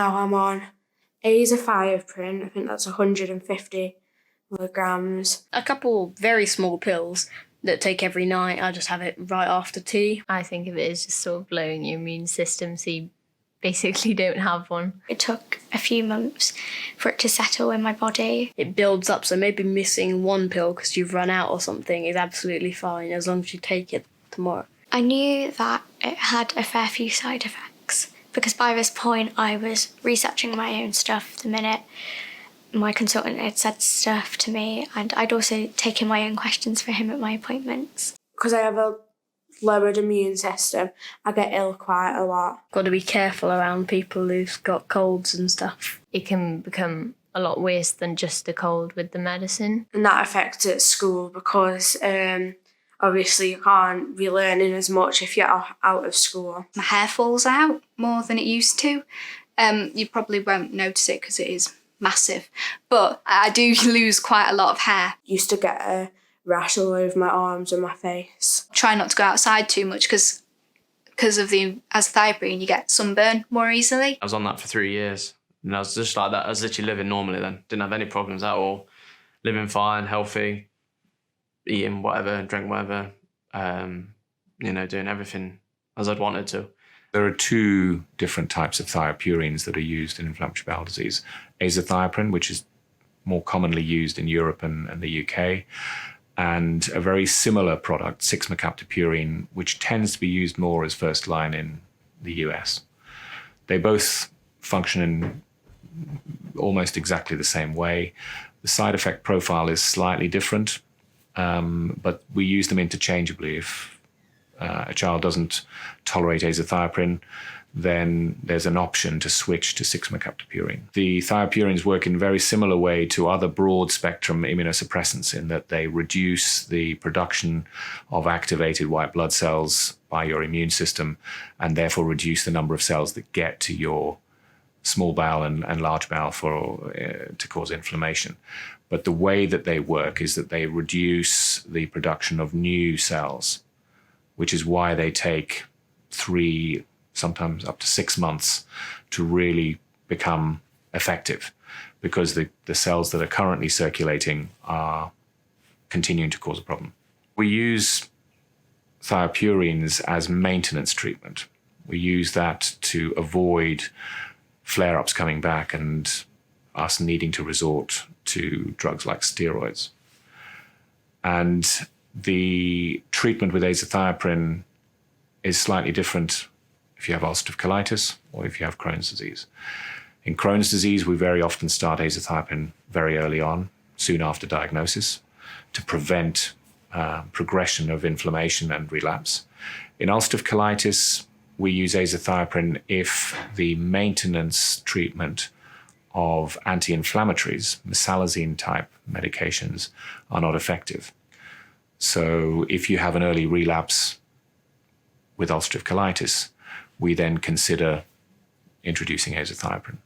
Now I'm on Azathioprine. I think that's 150 milligrams. A couple very small pills that take every night. I just have it right after tea. I think of it as just sort of blowing your immune system, so you basically don't have one. It took a few months for it to settle in my body. It builds up, so maybe missing one pill because you've run out or something is absolutely fine as long as you take it tomorrow. I knew that it had a fair few side effects because by this point I was researching my own stuff the minute my consultant had said stuff to me, and I'd also taken my own questions for him at my appointments. Because I have a lowered immune system, I get ill quite a lot. Got to be careful around people who've got colds and stuff. It can become a lot worse than just a cold with the medicine. And that affects at school because obviously you can't be learning as much if you're out of school. My hair falls out more than it used to. You probably won't notice it because it is massive, but I do lose quite a lot of hair. Used to get a rash all over my arms and my face. Try not to go outside too much because of the azathioprine, you get sunburn more easily. I was on that for 3 years, and I was just like that. I was literally living normally then. Didn't have any problems at all. Living fine, healthy, eating whatever, drinking whatever, doing everything as I'd wanted to. There are two different types of thiopurines that are used in inflammatory bowel disease. Azathioprine, which is more commonly used in Europe and the UK, and a very similar product, 6-mercaptopurine, which tends to be used more as first line in the US. They both function in almost exactly the same way. The side effect profile is slightly different, but we use them interchangeably. If a child doesn't tolerate azathioprine, then there's an option to switch to 6-mercaptopurine. The thiopurines work in a very similar way to other broad-spectrum immunosuppressants in that they reduce the production of activated white blood cells by your immune system and therefore reduce the number of cells that get to your small bowel and large bowel to cause inflammation. But the way that they work is that they reduce the production of new cells, which is why they take 3, sometimes up to 6 months to really become effective, because the cells that are currently circulating are continuing to cause a problem. We use thiopurines as maintenance treatment. We use that to avoid flare-ups coming back and us needing to resort to drugs like steroids. And the treatment with azathioprine is slightly different if you have ulcerative colitis or if you have Crohn's disease. In Crohn's disease, we very often start azathioprine very early on, soon after diagnosis, to prevent progression of inflammation and relapse. In ulcerative colitis, we use azathioprine if the maintenance treatment of anti-inflammatories, mesalazine-type medications, are not effective. So if you have an early relapse with ulcerative colitis, we then consider introducing azathioprine.